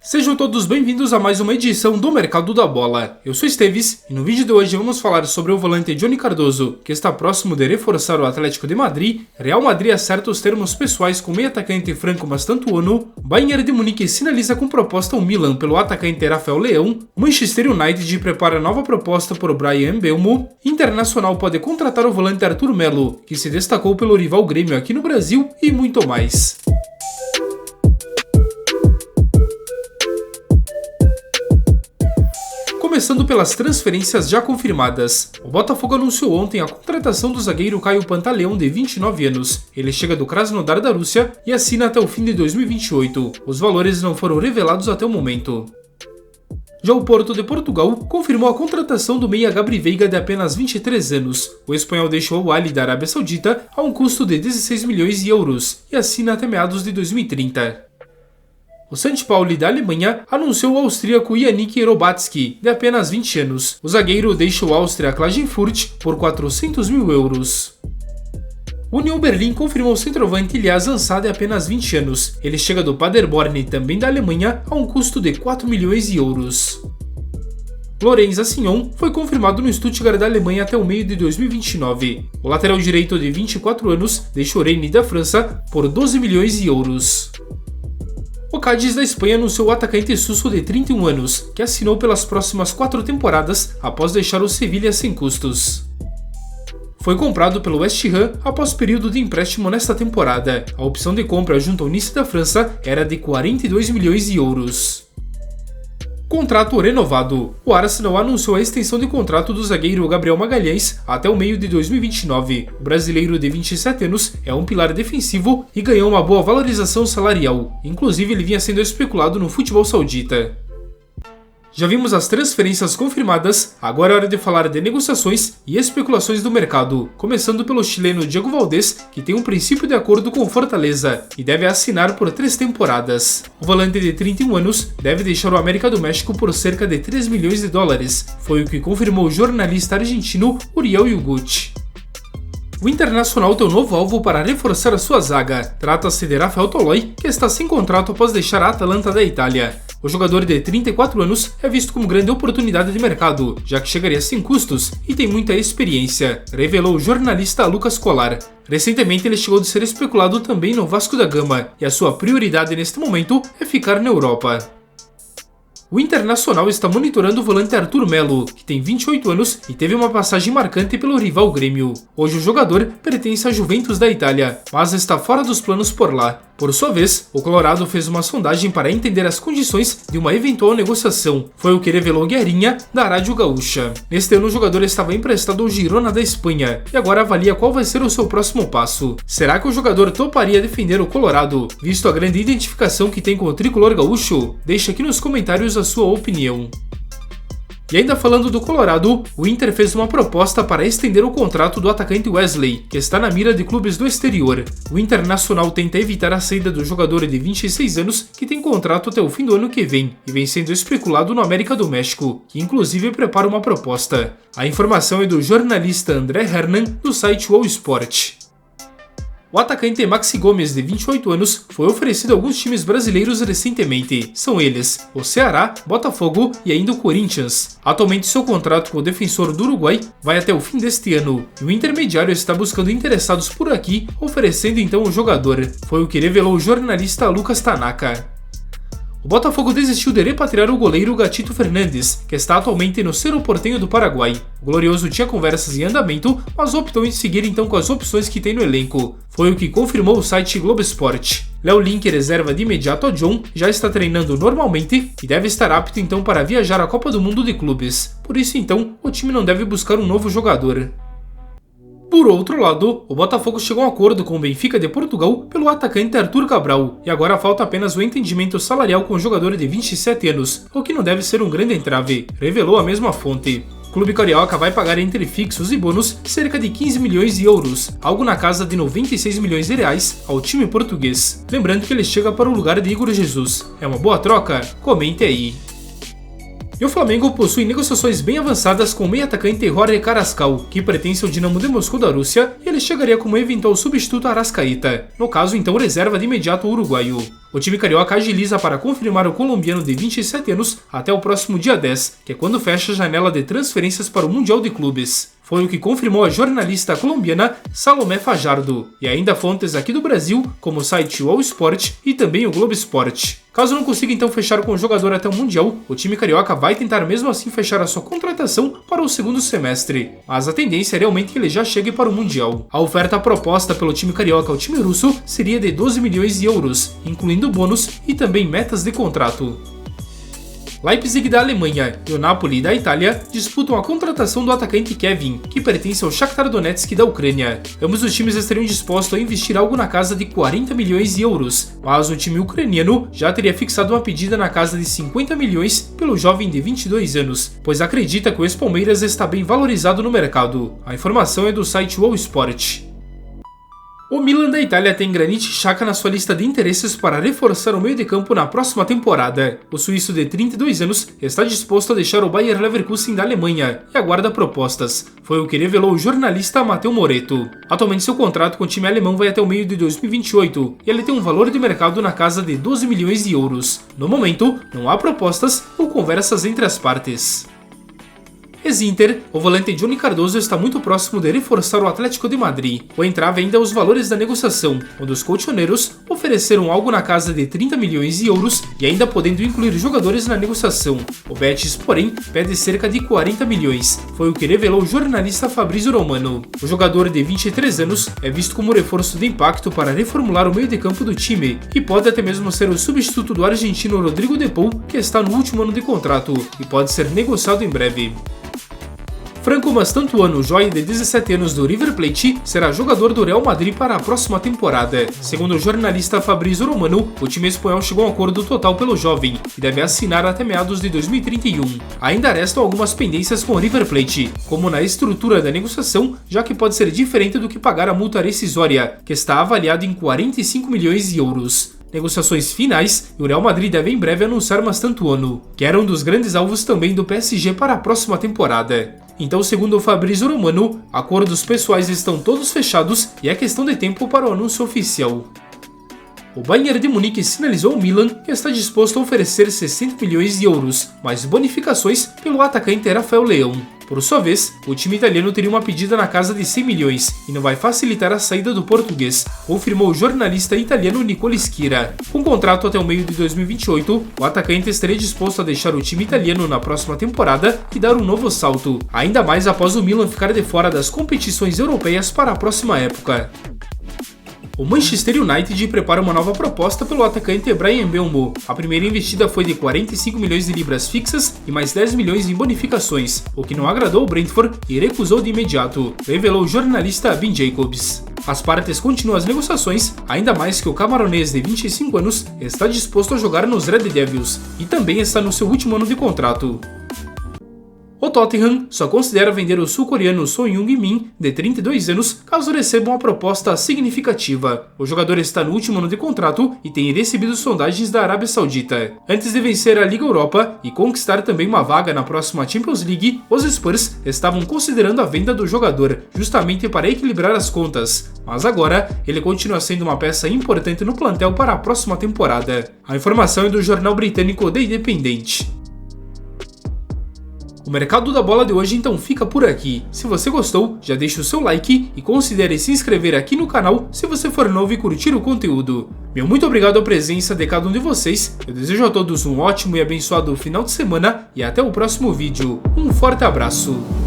Sejam todos bem-vindos a mais uma edição do Mercado da Bola. Eu sou Esteves e no vídeo de hoje vamos falar sobre o volante Johnny Cardoso, que está próximo de reforçar o Atlético de Madrid, Real Madrid acerta os termos pessoais com o meio-atacante Franco Mastantuono, Bayern de Munique sinaliza com proposta ao Milan pelo atacante Rafael Leão, Manchester United prepara nova proposta por Bryan Mbeumo, Internacional pode contratar o volante Arthur Melo, que se destacou pelo rival Grêmio aqui no Brasil, e muito mais. Começando pelas transferências já confirmadas. O Botafogo anunciou ontem a contratação do zagueiro Caio Pantaleão, de 29 anos. Ele chega do Krasnodar da Rússia e assina até o fim de 2028. Os valores não foram revelados até o momento. Já o Porto de Portugal confirmou a contratação do meia Gabri Veiga, de apenas 23 anos. O espanhol deixou o Al da Arábia Saudita a um custo de 16 milhões de euros e assina até meados de 2030. O St. Pauli da Alemanha anunciou o austríaco Yannick Robatski, de apenas 20 anos. O zagueiro deixa o Áustria Klagenfurt por 400 mil euros. O Union Berlin confirmou o centroavante Ilyas Ansah, de apenas 20 anos. Ele chega do Paderborn, também da Alemanha, a um custo de 4 milhões de euros. Lorenz Assignon foi confirmado no Stuttgart da Alemanha até o meio de 2029. O lateral direito de 24 anos deixa o Rennes da França por 12 milhões de euros. O Cádiz da Espanha anunciou o atacante Suso, de 31 anos, que assinou pelas próximas 4 temporadas após deixar o Sevilla sem custos. Foi comprado pelo West Ham após período de empréstimo nesta temporada. A opção de compra junto ao Nice da França era de 42 milhões de euros. Contrato renovado. O Arsenal anunciou a extensão de contrato do zagueiro Gabriel Magalhães até o meio de 2029. O brasileiro de 27 anos é um pilar defensivo e ganhou uma boa valorização salarial. Inclusive, ele vinha sendo especulado no futebol saudita. Já vimos as transferências confirmadas, agora é hora de falar de negociações e especulações do mercado, começando pelo chileno Diego Valdés, que tem um princípio de acordo com o Fortaleza e deve assinar por 3 temporadas. O volante de 31 anos deve deixar o América do México por cerca de 3 milhões de dólares, foi o que confirmou o jornalista argentino Uriel Yugut. O Internacional tem um novo alvo para reforçar a sua zaga. Trata-se de Rafael Toloi, que está sem contrato após deixar a Atalanta da Itália. O jogador de 34 anos é visto como grande oportunidade de mercado, já que chegaria sem custos e tem muita experiência, revelou o jornalista Lucas Colar. Recentemente ele chegou a ser especulado também no Vasco da Gama, e a sua prioridade neste momento é ficar na Europa. O Internacional está monitorando o volante Arthur Melo, que tem 28 anos e teve uma passagem marcante pelo rival Grêmio. Hoje o jogador pertence à Juventus da Itália, mas está fora dos planos por lá. Por sua vez, o Colorado fez uma sondagem para entender as condições de uma eventual negociação. Foi o que revelou Guerrinha, da Rádio Gaúcha. Neste ano o jogador estava emprestado ao Girona da Espanha e agora avalia qual vai ser o seu próximo passo. Será que o jogador toparia defender o Colorado, visto a grande identificação que tem com o tricolor gaúcho? Deixe aqui nos comentários a sua opinião. E ainda falando do Colorado, o Inter fez uma proposta para estender o contrato do atacante Wesley, que está na mira de clubes do exterior. O Internacional tenta evitar a saída do jogador de 26 anos, que tem contrato até o fim do ano que vem, e vem sendo especulado no América do México, que inclusive prepara uma proposta. A informação é do jornalista André Hernan, do site All Sport. O atacante Maxi Gomes, de 28 anos, foi oferecido a alguns times brasileiros recentemente. São eles o Ceará, Botafogo e ainda o Corinthians. Atualmente seu contrato com o defensor do Uruguai vai até o fim deste ano, e o intermediário está buscando interessados por aqui, oferecendo então o jogador. Foi o que revelou o jornalista Lucas Tanaka. O Botafogo desistiu de repatriar o goleiro Gatito Fernandes, que está atualmente no Cerro Porteño do Paraguai. O glorioso tinha conversas em andamento, mas optou em seguir então com as opções que tem no elenco. Foi o que confirmou o site Globo Esporte. Léo Link, reserva de imediato a John, já está treinando normalmente e deve estar apto então para viajar à Copa do Mundo de Clubes. Por isso então, o time não deve buscar um novo jogador. Por outro lado, o Botafogo chegou a um acordo com o Benfica de Portugal pelo atacante Arthur Cabral, e agora falta apenas o entendimento salarial com o jogador de 27 anos, o que não deve ser um grande entrave, revelou a mesma fonte. O clube carioca vai pagar entre fixos e bônus cerca de 15 milhões de euros, algo na casa de 96 milhões de reais, ao time português. Lembrando que ele chega para o lugar de Igor Jesus. É uma boa troca? Comente aí. E o Flamengo possui negociações bem avançadas com o meio-atacante Jorge Carrascal, que pertence ao Dinamo de Moscou da Rússia, e ele chegaria como eventual substituto a Arrascaeta, no caso então reserva de imediato o uruguaio. O time carioca agiliza para confirmar o colombiano de 27 anos até o próximo dia 10, que é quando fecha a janela de transferências para o Mundial de Clubes. Foi o que confirmou a jornalista colombiana Salomé Fajardo, e ainda fontes aqui do Brasil, como o site All Sport e também o Globo Esporte. Caso não consiga então fechar com o jogador até o Mundial, o time carioca vai tentar mesmo assim fechar a sua contratação para o segundo semestre, mas a tendência é realmente que ele já chegue para o Mundial. A oferta proposta pelo time carioca ao time russo seria de 12 milhões de euros, incluindo bônus e também metas de contrato. Leipzig da Alemanha e o Napoli da Itália disputam a contratação do atacante Kevin, que pertence ao Shakhtar Donetsk da Ucrânia. Ambos os times estariam dispostos a investir algo na casa de 40 milhões de euros, mas o time ucraniano já teria fixado uma pedida na casa de 50 milhões pelo jovem de 22 anos, pois acredita que o ex-Palmeiras está bem valorizado no mercado. A informação é do site All Sport. O Milan da Itália tem Granit Xhaka na sua lista de interesses para reforçar o meio de campo na próxima temporada. O suíço de 32 anos está disposto a deixar o Bayer Leverkusen da Alemanha e aguarda propostas. Foi o que revelou o jornalista Matteo Moretto. Atualmente seu contrato com o time alemão vai até o meio de 2028 e ele tem um valor de mercado na casa de 12 milhões de euros. No momento, não há propostas ou conversas entre as partes. Ex-Inter, o volante Johnny Cardoso está muito próximo de reforçar o Atlético de Madrid. O entrave ainda é os valores da negociação, onde os colchoneiros ofereceram algo na casa de 30 milhões de euros e ainda podendo incluir jogadores na negociação. O Betis, porém, pede cerca de 40 milhões, foi o que revelou o jornalista Fabrizio Romano. O jogador de 23 anos é visto como reforço de impacto para reformular o meio de campo do time e pode até mesmo ser o substituto do argentino Rodrigo De Paul, que está no último ano de contrato e pode ser negociado em breve. Franco Mastantuano, joia de 17 anos do River Plate, será jogador do Real Madrid para a próxima temporada. Segundo o jornalista Fabrizio Romano, o time espanhol chegou a um acordo total pelo jovem e deve assinar até meados de 2031. Ainda restam algumas pendências com o River Plate, como na estrutura da negociação, já que pode ser diferente do que pagar a multa rescisória, que está avaliada em 45 milhões de euros. Negociações finais e o Real Madrid deve em breve anunciar Mastantuano, que era um dos grandes alvos também do PSG para a próxima temporada. Então, segundo o Fabrizio Romano, acordos pessoais estão todos fechados e é questão de tempo para o anúncio oficial. O Bayern de Munique sinalizou ao Milan que está disposto a oferecer 60 milhões de euros, mais bonificações pelo atacante Rafael Leão. Por sua vez, o time italiano teria uma pedida na casa de 100 milhões e não vai facilitar a saída do português, confirmou o jornalista italiano Nicolo Schira. Com contrato até o meio de 2028, o atacante estaria disposto a deixar o time italiano na próxima temporada e dar um novo salto, ainda mais após o Milan ficar de fora das competições europeias para a próxima época. O Manchester United prepara uma nova proposta pelo atacante Bryan Mbeumo. A primeira investida foi de 45 milhões de libras fixas e mais 10 milhões em bonificações, o que não agradou o Brentford e recusou de imediato, revelou o jornalista Ben Jacobs. As partes continuam as negociações, ainda mais que o camaronês de 25 anos está disposto a jogar nos Red Devils e também está no seu último ano de contrato. O Tottenham só considera vender o sul-coreano Son Heung-min, de 32 anos, caso receba uma proposta significativa. O jogador está no último ano de contrato e tem recebido sondagens da Arábia Saudita. Antes de vencer a Liga Europa e conquistar também uma vaga na próxima Champions League, os Spurs estavam considerando a venda do jogador, justamente para equilibrar as contas. Mas agora, ele continua sendo uma peça importante no plantel para a próxima temporada. A informação é do jornal britânico The Independent. O mercado da bola de hoje então fica por aqui. Se você gostou, já deixa o seu like e considere se inscrever aqui no canal se você for novo e curtir o conteúdo. Meu muito obrigado à presença de cada um de vocês, eu desejo a todos um ótimo e abençoado final de semana e até o próximo vídeo. Um forte abraço!